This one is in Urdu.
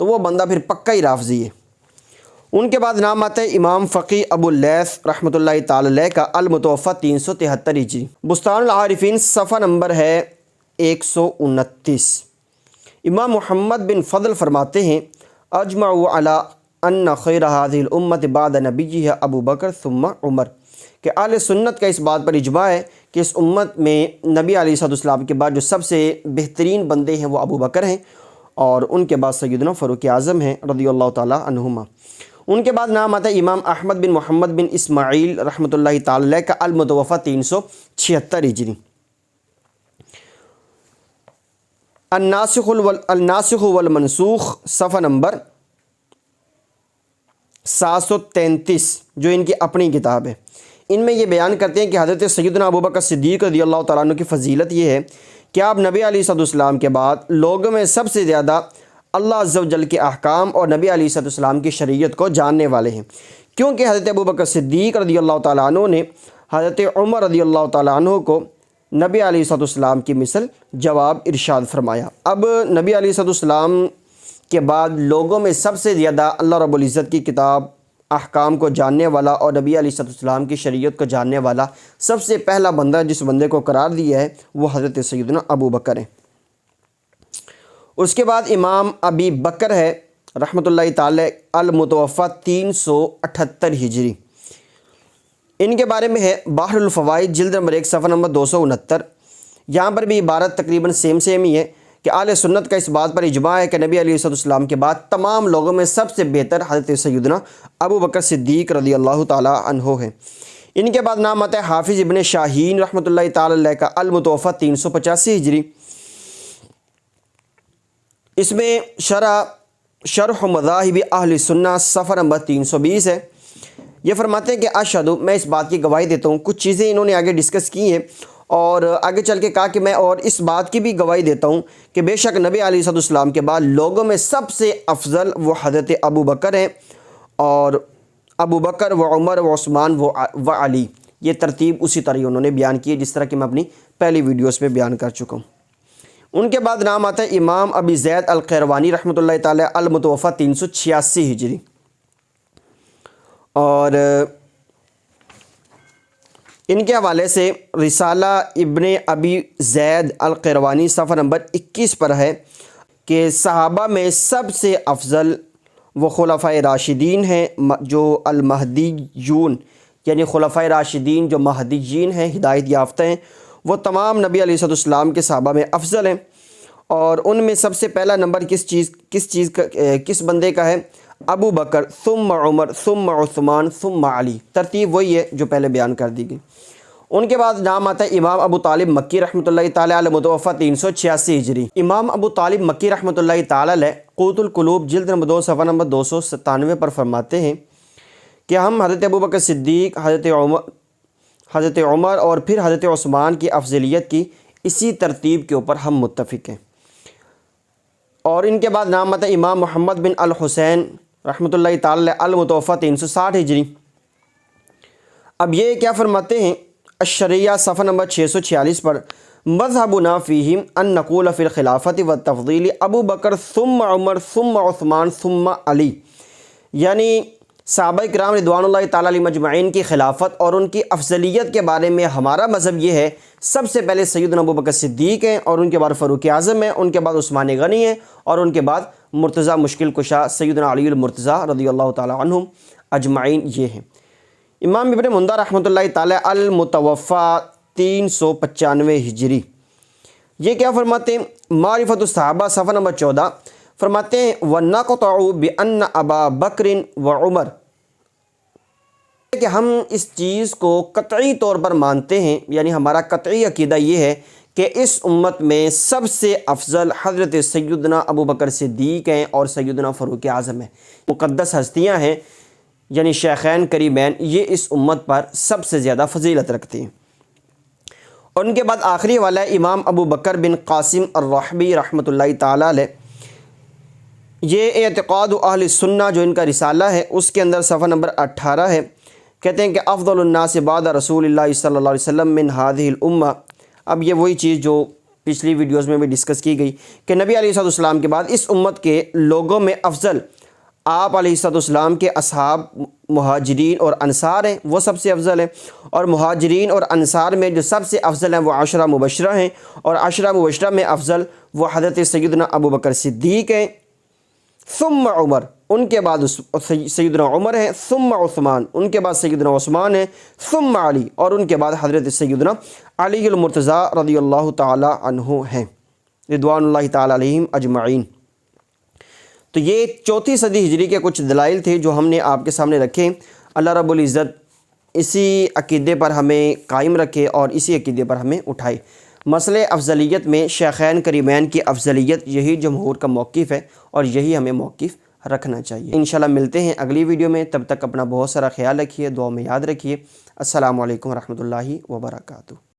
تو وہ بندہ پھر پکا ہی رافضی ہے۔ ان کے بعد نام آتا ہے امام فقی ابو اللیث رحمۃ اللہ تعالی علیہ کا، المتوفیٰ 373 ہجری، بستان العارفین صفحہ نمبر ہے 129۔ امام محمد بن فضل فرماتے ہیں اجمعوا علی ان خیر هذه الامت بعد نبیہ ابو بکر ثم عمر، کہ اہل سنت کا اس بات پر اجماع ہے کہ اس امت میں نبی علیہ السلام کے بعد جو سب سے بہترین بندے ہیں وہ ابو بکر ہیں، اور ان کے بعد سیدنا فاروق اعظم ہیں رضی اللہ تعالی عنہما۔ ان کے بعد نام آتا ہے امام احمد بن محمد بن اسماعیل رحمۃ اللہ تعالی علیہ کا، المتوفیٰ 376 ہجری، الناسخ والمنسوخ صفحہ نمبر 733، جو ان کی اپنی کتاب ہے۔ ان میں یہ بیان کرتے ہیں کہ حضرت سیدنا ابوبکر صدیق رضی اللہ تعالیٰ عنہ کی فضیلت یہ ہے کہ آپ نبی علیہ السلام کے بعد لوگوں میں سب سے زیادہ اللہ عز و جل کے احکام اور نبی علیہ السلام کی شریعت کو جاننے والے ہیں، کیونکہ حضرت ابوبکر صدیق رضی اللہ تعالیٰ عنہ نے حضرت عمر رضی اللہ تعالیٰ عنہ کو نبی علیہ السلام کی مثل جواب ارشاد فرمایا۔ اب نبی علیہ السلام کے بعد لوگوں میں سب سے زیادہ اللہ رب العزت کی کتاب احکام کو جاننے والا اور نبی علیہ السلام کی شریعت کو جاننے والا سب سے پہلا بندہ جس بندے کو قرار دیا ہے وہ حضرت سیدنا ابو بکر ہے۔ اس کے بعد امام ابی بکر ہے رحمۃ اللہ تعالی، المتوفیٰ 378 ہجری۔ ان کے بارے میں ہے بحر الفوائد جلد نمبر 1 صفحہ نمبر 269۔ یہاں پر بھی عبارت تقریباً سیم ہی ہے کہ اہل سنت کا اس بات پر اجماع ہے کہ نبی علیہ السلام کے بعد تمام لوگوں میں سب سے بہتر حضرت سیدنا ابو بکر صدیق رضی اللہ تعالیٰ عنہ ہے۔ ان کے بعد نام آتا ہے حافظ ابن شاہین رحمۃ اللہ تعالی علیہ کا، المتوفیٰ 385 ہجری۔ اس میں شرح مذاہب اہل سنہ صفحہ نمبر 320 ہے۔ یہ فرماتے ہیں کہ اشہد، میں اس بات کی گواہی دیتا ہوں، کچھ چیزیں انہوں نے آگے ڈسکس کی ہیں اور آگے چل کے کہا کہ میں اور اس بات کی بھی گواہی دیتا ہوں کہ بے شک نبی علیہ السلام کے بعد لوگوں میں سب سے افضل وہ حضرت ابو بکر ہیں، اور ابو بکر و عمر و عثمان و علی، یہ ترتیب اسی طرح انہوں نے بیان کی ہے جس طرح کہ میں اپنی پہلی ویڈیوز میں بیان کر چکا ہوں۔ ان کے بعد نام آتا ہے امام ابی زید القیروانی رحمۃ اللہ تعالی، المتوفیٰ 386 ہجری، اور ان کے حوالے سے رسالہ ابن ابی زید القیروانی صفحہ نمبر 21 پر ہے کہ صحابہ میں سب سے افضل وہ خلفائے راشدین ہیں جو المہدیون، یعنی خلفائے راشدین جو مہدیین ہیں، ہدایت یافتہ ہیں، وہ تمام نبی علیہ السلام کے صحابہ میں افضل ہیں، اور ان میں سب سے پہلا نمبر کس بندے کا ہے؟ ابو بکر، ثم عمر، ثم عثمان، ثم علی، ترتیب وہی ہے جو پہلے بیان کر دی گئی۔ ان کے بعد نام آتا ہے امام ابو طالب مکی رحمۃ اللہ تعالی علیہ، متوفیٰ 386 ہجری۔ امام ابو طالب مکی رحمۃ اللہ تعالی علیہ قوت القلوب جلد نمبر 2 صفحہ نمبر 297 پر فرماتے ہیں کہ ہم حضرت ابو بکر صدیق، حضرت عمر اور پھر حضرت عثمان کی افضلیت کی اسی ترتیب کے اوپر ہم متفق ہیں۔ اور ان کے بعد نام آتا ہے امام محمد بن الحسین رحمۃ اللہ تعالی المتوفیٰ 360 ہجری۔ اب یہ کیا فرماتے ہیں؟ الشریعہ صفحہ نمبر 646 پر، مذہبنا فیہم ان نقول فی الخلافت والتفضیل ابو بکر ثم عمر ثم عثمان ثم علی، یعنی صحابہ کرام رضوان اللہ تعالیٰ علیہ مجمعین کی خلافت اور ان کی افضلیت کے بارے میں ہمارا مذہب یہ ہے، سب سے پہلے سیدنا ابو بکر صدیق ہیں، اور ان کے بعد فاروق اعظم ہیں، ان کے بعد عثمان غنی ہیں، اور ان کے بعد مرتضیٰ مشکل کشا سیدنا علی المرتضیٰ رضی اللہ تعالیٰ عنہم اجمعین یہ ہیں۔ امام ابن مندہ رحمۃ اللہ تعالی المتوفیٰ 395 ہجری، یہ کیا فرماتے ہیں؟ معرفت الصحابہ صفحہ نمبر 14 فرماتے ہیں وَنَقْطَعُ بِأَنَّ أَبَا بَكْرٍ وَعُمَرٍ، کہ ہم اس چیز کو قطعی طور پر مانتے ہیں، یعنی ہمارا قطعی عقیدہ یہ ہے کہ اس امت میں سب سے افضل حضرت سیدنا ابو بکر صدیق ہیں اور سیدنا فاروق اعظم ہیں، مقدس ہستیاں ہیں، یعنی شیخین کریمین، یہ اس امت پر سب سے زیادہ فضیلت رکھتے ہیں۔ اور ان کے بعد آخری والا ہے امام ابو بکر بن قاسم الرحبی رحمۃ اللہ تعالی علیہ، یہ اعتقاد اہل سنہ جو ان کا رسالہ ہے اس کے اندر صفحہ نمبر 18 ہے، کہتے ہیں کہ افضل الناس بعد رسول اللہ صلی اللہ علیہ وسلم من هذه الامہ۔ اب یہ وہی چیز جو پچھلی ویڈیوز میں بھی ڈسکس کی گئی کہ نبی علیہ السلام کے بعد اس امت کے لوگوں میں افضل آپ علیہ السلام کے اصحاب مہاجرین اور انصار ہیں، وہ سب سے افضل ہیں، اور مہاجرین اور انصار میں جو سب سے افضل ہیں وہ عشرہ مبشرہ ہیں، اور عشرہ مبشرہ میں افضل وہ حضرت سیدنا ابو بکر صدیق ہیں، ثم عمر، ان کے بعد سیدنا عمر ہیں، ثم عثمان، ان کے بعد سیدنا عثمان ہیں، ثم علی، اور ان کے بعد حضرت سیدنا علی المرتضیٰ رضی اللہ تعالی عنہ ہیں، رضوان اللہ تعالی علیہم اجمعین۔ تو یہ 4 صدی ہجری کے کچھ دلائل تھے جو ہم نے آپ کے سامنے رکھے۔ اللہ رب العزت اسی عقیدے پر ہمیں قائم رکھے اور اسی عقیدے پر ہمیں اٹھائے۔ مسئلہ افضلیت میں شیخین کریمین کی افضلیت یہی جمہور کا موقف ہے اور یہی ہمیں موقف رکھنا چاہیے۔ انشاءاللہ ملتے ہیں اگلی ویڈیو میں، تب تک اپنا بہت سارا خیال رکھیے، دعا میں یاد رکھیے۔ السلام علیکم ورحمۃ اللہ وبرکاتہ۔